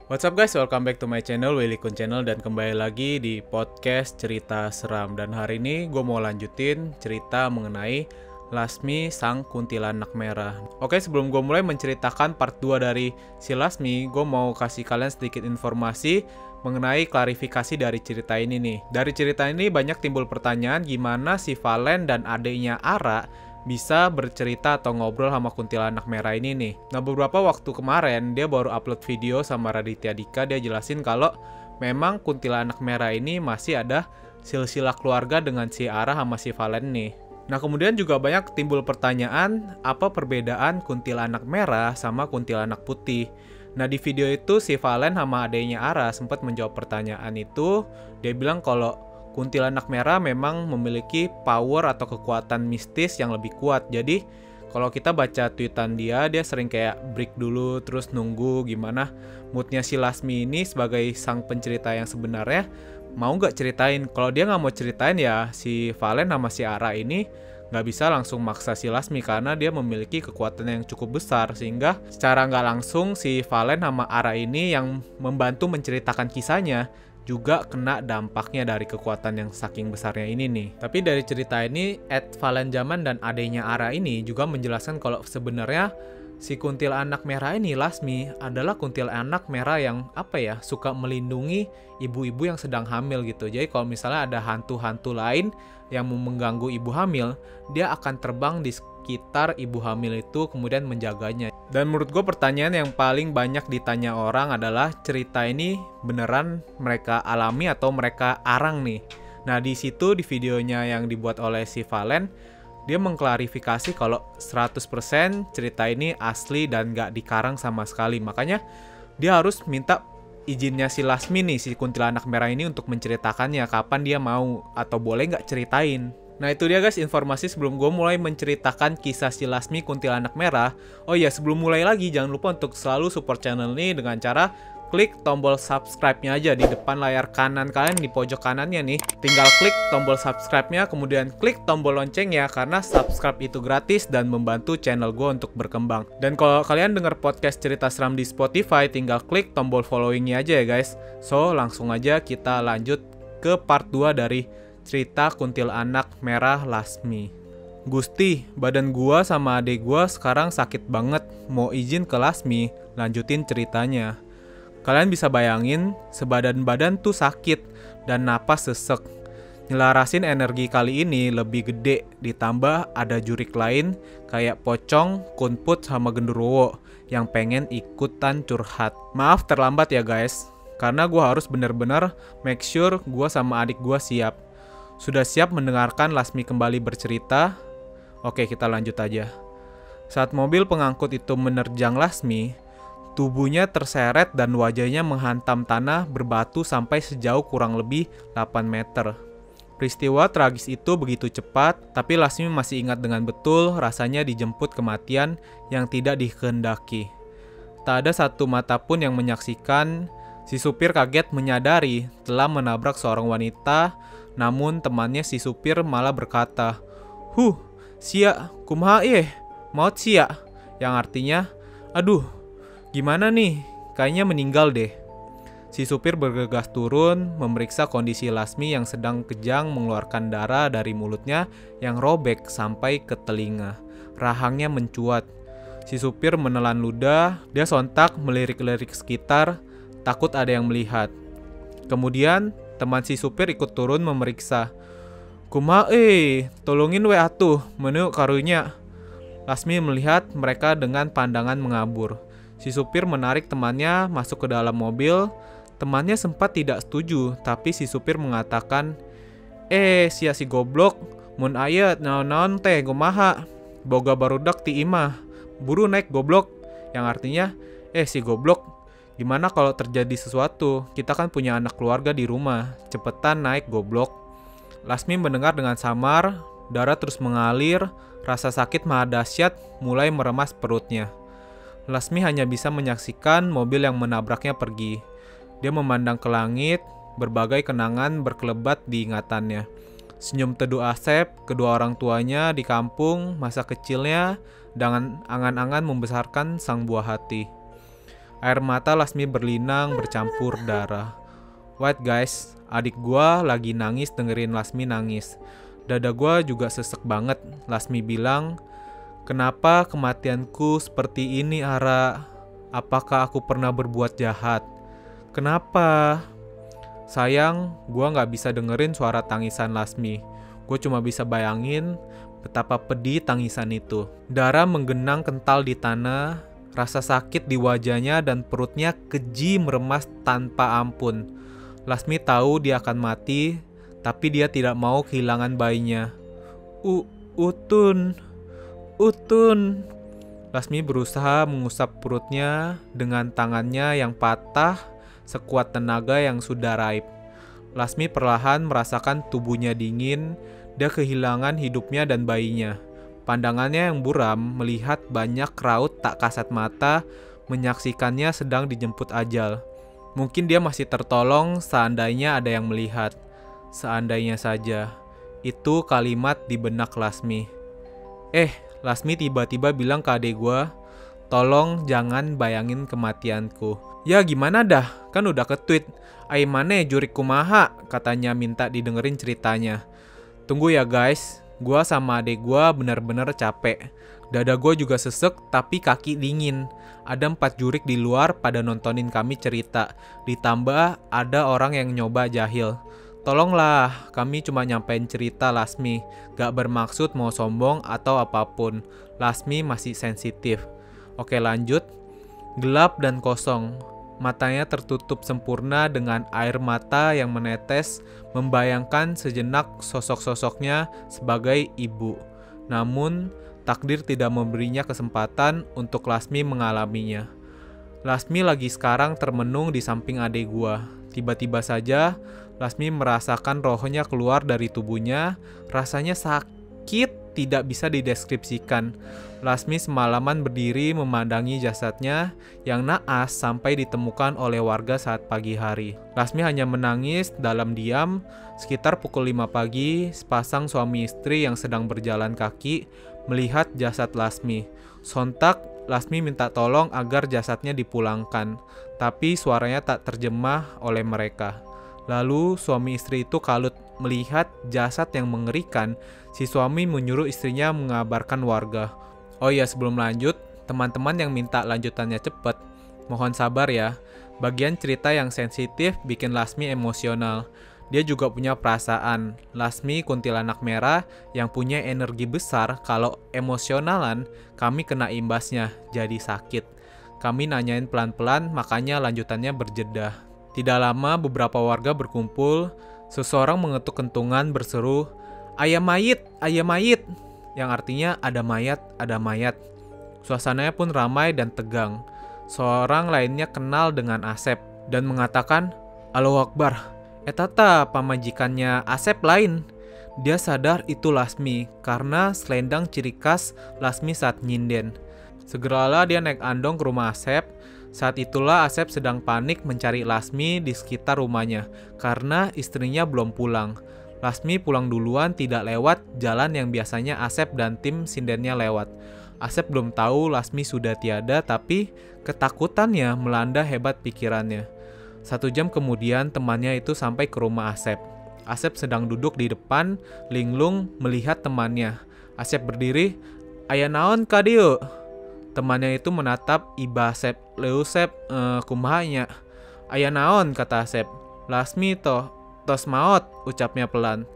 What's up guys, welcome back to my channel, Willy Kun Channel, dan kembali lagi di podcast cerita seram. Dan hari ini gue mau lanjutin cerita mengenai Lasmi sang kuntilanak merah. Oke, sebelum gue mulai menceritakan part 2 dari si Lasmi, gue mau kasih kalian sedikit informasi mengenai klarifikasi dari cerita ini nih. Dari cerita ini banyak timbul pertanyaan gimana si Valen dan adiknya Ara bisa bercerita atau ngobrol sama kuntilanak merah ini nih. Nah, beberapa waktu kemarin dia baru upload video sama Raditya Dika. Dia jelasin kalau memang kuntilanak merah ini masih ada silsilah keluarga dengan si Ara sama si Valen nih. Nah, kemudian juga banyak timbul pertanyaan apa perbedaan kuntilanak merah sama kuntilanak putih. Nah, di video itu si Valen sama adiknya Ara sempat menjawab pertanyaan itu. Dia bilang kalau kuntilanak merah memang memiliki power atau kekuatan mistis yang lebih kuat. Jadi kalau kita baca tweetan dia sering kayak break dulu terus nunggu gimana moodnya si Lasmi ini sebagai sang pencerita yang sebenarnya mau nggak ceritain. Kalau dia nggak mau ceritain ya si Valen sama si Ara ini nggak bisa langsung maksa si Lasmi karena dia memiliki kekuatan yang cukup besar, sehingga secara nggak langsung si Valen sama Ara ini yang membantu menceritakan kisahnya juga kena dampaknya dari kekuatan yang saking besarnya ini nih. Tapi dari cerita ini, @valenjaman dan adenya Ara ini juga menjelaskan kalau sebenarnya si kuntilanak merah ini, Lasmi, adalah kuntilanak merah yang suka melindungi ibu-ibu yang sedang hamil gitu. Jadi kalau misalnya ada hantu-hantu lain yang mau mengganggu ibu hamil, dia akan terbang di sekitar ibu hamil itu kemudian menjaganya. Dan menurut gue pertanyaan yang paling banyak ditanya orang adalah cerita ini beneran mereka alami atau mereka arang nih. Nah, di situ di videonya yang dibuat oleh si Valen, dia mengklarifikasi kalau 100% cerita ini asli dan gak dikarang sama sekali. Makanya dia harus minta izinnya si Lasmi nih, si kuntilanak merah ini, untuk menceritakannya kapan dia mau atau boleh gak ceritain. Nah, itu dia guys informasi sebelum gue mulai menceritakan kisah si Lasmi kuntilanak merah. Oh iya, sebelum mulai lagi jangan lupa untuk selalu support channel ini dengan cara klik tombol subscribe-nya aja di depan layar kanan kalian, di pojok kanannya nih. Tinggal klik tombol subscribe-nya, kemudian klik tombol loncengnya karena subscribe itu gratis dan membantu channel gue untuk berkembang. Dan kalau kalian dengar podcast cerita seram di Spotify, tinggal klik tombol following-nya aja ya guys. So, langsung aja kita lanjut ke part 2 dari cerita kuntilanak merah Lasmi. Gusti, badan gua sama adek gua sekarang sakit banget. Mau izin ke Lasmi, lanjutin ceritanya. Kalian bisa bayangin, sebadan-badan tuh sakit dan napas sesek. Nyelarasin energi kali ini lebih gede, ditambah ada jurik lain kayak Pocong, Kunput, sama Genderuwo yang pengen ikutan curhat. Maaf terlambat ya guys, karena gua harus bener-bener make sure gua sama adik gua siap. Sudah siap mendengarkan Lasmi kembali bercerita? Oke, kita lanjut aja. Saat mobil pengangkut itu menerjang Lasmi, tubuhnya terseret dan wajahnya menghantam tanah berbatu sampai sejauh kurang lebih 8 meter. Peristiwa tragis itu begitu cepat, tapi Lasmi masih ingat dengan betul rasanya dijemput kematian yang tidak dikehendaki. Tak ada satu mata pun yang menyaksikan. Si supir kaget menyadari telah menabrak seorang wanita. Namun temannya si supir malah berkata, sia, kumaha maut sia," yang artinya, "Aduh, gimana nih? Kayaknya meninggal deh." Si supir bergegas turun, memeriksa kondisi Lasmi yang sedang kejang mengeluarkan darah dari mulutnya yang robek sampai ke telinga. Rahangnya mencuat. Si supir menelan ludah, dia sontak melirik-lirik sekitar, takut ada yang melihat. Kemudian teman si supir ikut turun memeriksa. "Kumaha tolongin we atuh, menu karunya." Lasmi melihat mereka dengan pandangan mengabur. Si supir menarik temannya masuk ke dalam mobil. Temannya sempat tidak setuju, tapi si supir mengatakan, sia si goblok, mun aya naon-naon teh kumaha, boga barudak ti imah, buru naik goblok." Yang artinya, si goblok, gimana kalau terjadi sesuatu? Kita kan punya anak keluarga di rumah. Cepetan naik goblok. Lasmi mendengar dengan samar. Darah terus mengalir. Rasa sakit maha dahsyat mulai meremas perutnya. Lasmi hanya bisa menyaksikan mobil yang menabraknya pergi. Dia memandang ke langit. Berbagai kenangan berkelebat di ingatannya. Senyum teduh Asep, kedua orang tuanya di kampung, masa kecilnya, dengan angan-angan membesarkan sang buah hati. Air mata Lasmi berlinang bercampur darah. Wait guys, adik gua lagi nangis dengerin Lasmi nangis. Dada gua juga sesek banget. Lasmi bilang, "Kenapa kematianku seperti ini, Ara? Apakah aku pernah berbuat jahat? Kenapa?" Sayang, gua gak bisa dengerin suara tangisan Lasmi. Gue cuma bisa bayangin betapa pedih tangisan itu. Darah menggenang kental di tanah, rasa sakit di wajahnya dan perutnya keji meremas tanpa ampun. Lasmi tahu dia akan mati, tapi dia tidak mau kehilangan bayinya. Utun. Lasmi berusaha mengusap perutnya dengan tangannya yang patah sekuat tenaga yang sudah raib. Lasmi perlahan merasakan tubuhnya dingin, dia kehilangan hidupnya dan bayinya. Pandangannya yang buram melihat banyak raut tak kasat mata menyaksikannya sedang dijemput ajal. Mungkin dia masih tertolong seandainya ada yang melihat. Seandainya saja. Itu kalimat di benak Lasmi. Lasmi tiba-tiba bilang ke adik gue, "Tolong jangan bayangin kematianku." "Ya gimana dah, kan udah ke-tweet. Ai mane jurik kumaha," katanya minta didengerin ceritanya. "Tunggu ya guys, gua sama adik gua benar-benar capek. Dada gua juga sesek tapi kaki dingin. Ada 4 jurik di luar pada nontonin kami cerita. Ditambah ada orang yang nyoba jahil. Tolonglah, kami cuma nyampein cerita Lasmi. Gak bermaksud mau sombong atau apapun. Lasmi masih sensitif." Oke lanjut. Gelap dan kosong. Matanya tertutup sempurna dengan air mata yang menetes, membayangkan sejenak sosok-sosoknya sebagai ibu. Namun, takdir tidak memberinya kesempatan untuk Lasmi mengalaminya. Lasmi lagi sekarang termenung di samping adik gua. Tiba-tiba saja, Lasmi merasakan rohnya keluar dari tubuhnya, rasanya sakit tidak bisa dideskripsikan. Lasmi semalaman berdiri memandangi jasadnya yang naas sampai ditemukan oleh warga saat pagi hari. Lasmi hanya menangis dalam diam. Sekitar pukul 5 pagi, sepasang suami istri yang sedang berjalan kaki melihat jasad Lasmi. Sontak, Lasmi minta tolong agar jasadnya dipulangkan, tapi suaranya tak terjemah oleh mereka. Lalu suami istri itu kalut melihat jasad yang mengerikan. Si suami menyuruh istrinya mengabarkan warga. Oh iya, sebelum lanjut, teman-teman yang minta lanjutannya cepet, mohon sabar ya. Bagian cerita yang sensitif bikin Lasmi emosional. Dia juga punya perasaan. Lasmi kuntilanak merah yang punya energi besar. Kalau emosionalan, kami kena imbasnya, jadi sakit. Kami nanyain pelan-pelan, makanya lanjutannya berjeda. Tidak lama beberapa warga berkumpul. Seseorang mengetuk kentungan berseru, "Ayah mayit, ayah mayit!" Yang artinya ada mayat, ada mayat. Suasananya pun ramai dan tegang. Seorang lainnya kenal dengan Asep dan mengatakan, "Allahu Akbar, etata pamajikannya Asep lain." Dia sadar itu Lasmi karena selendang ciri khas Lasmi saat nyinden. Segeralah dia naik andong ke rumah Asep. Saat itulah Asep sedang panik mencari Lasmi di sekitar rumahnya karena istrinya belum pulang. Lasmi pulang duluan tidak lewat jalan yang biasanya Asep dan tim sindennya lewat. Asep belum tahu Lasmi sudah tiada, tapi ketakutannya melanda hebat pikirannya. 1 jam kemudian temannya itu sampai ke rumah Asep. Asep sedang duduk di depan, linglung melihat temannya. Asep berdiri, "Aya naon ka dieu?" Temannya itu menatap iba Asep. "Leusep, kumahanya?" "Aya naon," kata Asep. "Lasmi toh. Tos maot," ucapnya pelan.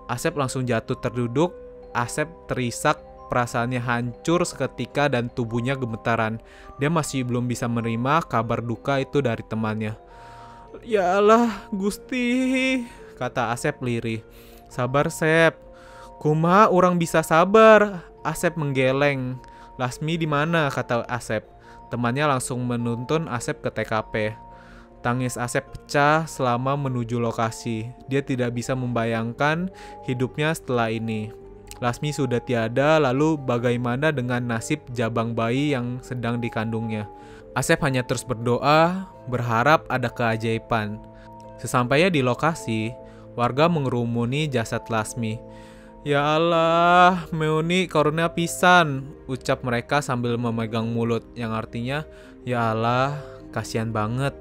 Asep langsung jatuh terduduk. Asep terisak, perasaannya hancur seketika dan tubuhnya gemetaran. Dia masih belum bisa menerima kabar duka itu dari temannya. "Ya Allah, Gusti," kata Asep lirih. "Sabar, Sep." "Kumaha urang bisa sabar?" Asep menggeleng. "Lasmi di mana?" kata Asep. Temannya langsung menuntun Asep ke TKP. Tangis Asep pecah selama menuju lokasi. Dia tidak bisa membayangkan hidupnya setelah ini. Lasmi sudah tiada, lalu bagaimana dengan nasib jabang bayi yang sedang dikandungnya? Asep hanya terus berdoa, berharap ada keajaiban. Sesampainya di lokasi, warga mengerumuni jasad Lasmi. "Ya Allah, meuni karunia pisan," ucap mereka sambil memegang mulut, yang artinya, "Ya Allah, kasihan banget.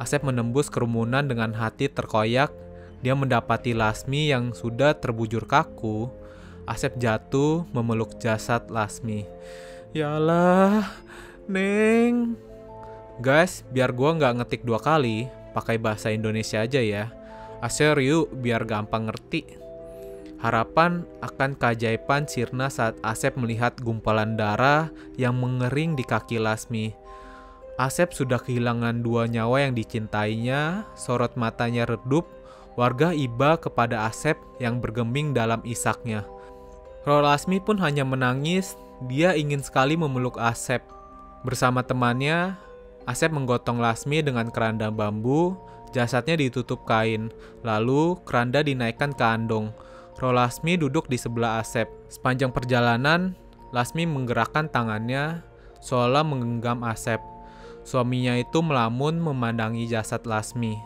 Asep menembus kerumunan dengan hati terkoyak. Dia mendapati Lasmi yang sudah terbujur kaku. Asep jatuh memeluk jasad Lasmi. Yalah, Neng. Guys, biar gua nggak ngetik 2 kali, pakai bahasa Indonesia aja ya. Aser yuk, biar gampang ngerti. Harapan akan keajaiban sirna saat Asep melihat gumpalan darah yang mengering di kaki Lasmi. Asep sudah kehilangan 2 nyawa yang dicintainya, sorot matanya redup, warga iba kepada Asep yang bergeming dalam isaknya. Roh Lasmi pun hanya menangis, dia ingin sekali memeluk Asep. Bersama temannya, Asep menggotong Lasmi dengan keranda bambu, jasadnya ditutup kain, lalu keranda dinaikkan ke andong. Roh Lasmi duduk di sebelah Asep. Sepanjang perjalanan, Lasmi menggerakkan tangannya seolah menggenggam Asep. Suaminya itu melamun memandangi jasad Lasmi.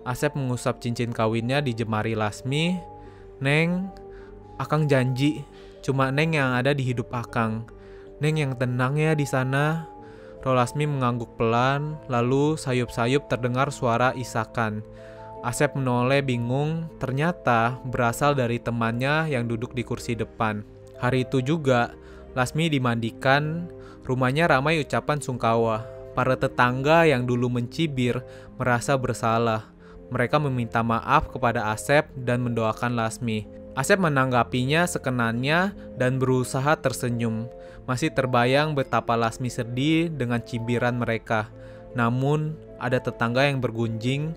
Asep mengusap cincin kawinnya di jemari Lasmi. Neng, Akang janji, cuma Neng yang ada di hidup Akang. Neng yang tenang ya di sana. Roh Lasmi mengangguk pelan, lalu sayup-sayup terdengar suara isakan. Asep menoleh bingung, ternyata berasal dari temannya yang duduk di kursi depan. Hari itu juga, Lasmi dimandikan, rumahnya ramai ucapan sungkawa. Para tetangga yang dulu mencibir merasa bersalah. Mereka meminta maaf kepada Asep dan mendoakan Lasmi. Asep menanggapinya sekenannya dan berusaha tersenyum. Masih terbayang betapa Lasmi sedih dengan cibiran mereka. Namun, ada tetangga yang bergunjing,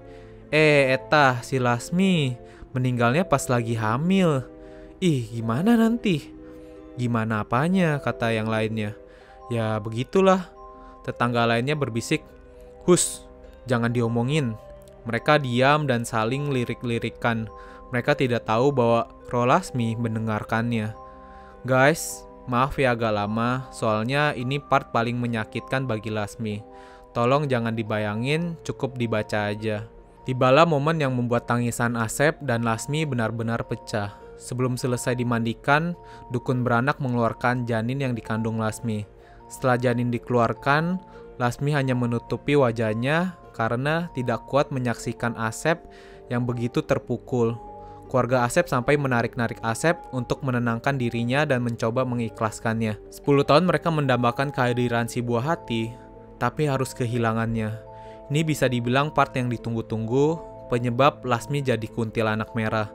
Eta, si Lasmi meninggalnya pas lagi hamil. Ih, gimana nanti? Gimana apanya, kata yang lainnya. Ya, begitulah. Tetangga lainnya berbisik, Hus, jangan diomongin. Mereka diam dan saling lirik-lirikan. Mereka tidak tahu bahwa Roh Lasmi mendengarkannya. Guys, maaf ya agak lama, soalnya ini part paling menyakitkan bagi Lasmi. Tolong jangan dibayangin, cukup dibaca aja. Tibalah momen yang membuat tangisan Asep dan Lasmi benar-benar pecah. Sebelum selesai dimandikan, dukun beranak mengeluarkan janin yang dikandung Lasmi. Setelah janin dikeluarkan, Lasmi hanya menutupi wajahnya karena tidak kuat menyaksikan Asep yang begitu terpukul. Keluarga Asep sampai menarik-narik Asep untuk menenangkan dirinya dan mencoba mengikhlaskannya. 10 tahun mereka mendambakan kehadiran si buah hati, tapi harus kehilangannya. Ini bisa dibilang part yang ditunggu-tunggu, penyebab Lasmi jadi kuntilanak merah.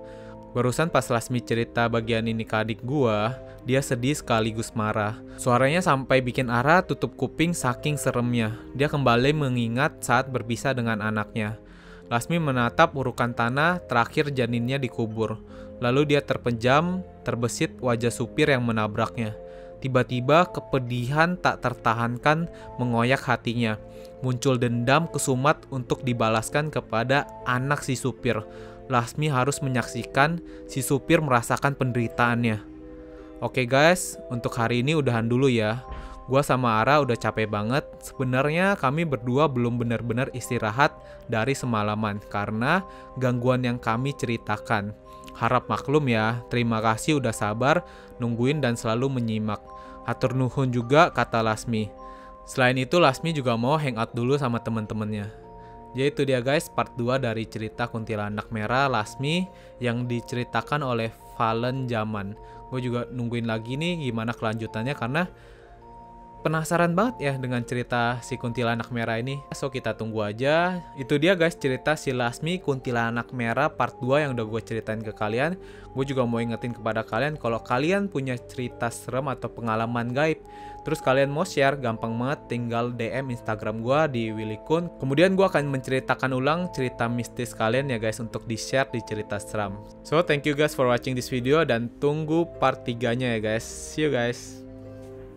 Barusan pas Lasmi cerita bagian ini ke adik gua, dia sedih sekaligus marah. Suaranya sampai bikin Ara tutup kuping saking seremnya. Dia kembali mengingat saat berpisah dengan anaknya. Lasmi menatap urukan tanah terakhir janinnya dikubur. Lalu dia terpejam, terbesit wajah supir yang menabraknya. Tiba-tiba kepedihan tak tertahankan mengoyak hatinya. Muncul dendam kesumat untuk dibalaskan kepada anak si supir. Lasmi harus menyaksikan si supir merasakan penderitaannya. Oke guys, untuk hari ini udahan dulu ya. Gua sama Ara udah capek banget. Sebenarnya kami berdua belum benar-benar istirahat dari semalaman karena gangguan yang kami ceritakan. Harap maklum ya, terima kasih udah sabar, nungguin dan selalu menyimak. Hatur nuhun juga, kata Lasmi. Selain itu, Lasmi juga mau hangout dulu sama temen-temennya. Jadi itu dia guys, part 2 dari cerita Kuntilanak Merah Lasmi yang diceritakan oleh Valen Zaman. Gue juga nungguin lagi nih gimana kelanjutannya karena penasaran banget ya dengan cerita si Kuntilanak Merah ini. So kita tunggu aja. Itu dia guys cerita si Lasmi Kuntilanak Merah part 2 yang udah gue ceritain ke kalian. Gue juga mau ingetin kepada kalian kalau kalian punya cerita serem atau pengalaman gaib, terus kalian mau share, gampang banget tinggal DM Instagram gue di Willy Kun. Kemudian gue akan menceritakan ulang cerita mistis kalian ya guys untuk di share di cerita seram. So thank you guys for watching this video dan tunggu part 3 nya ya guys. See you guys.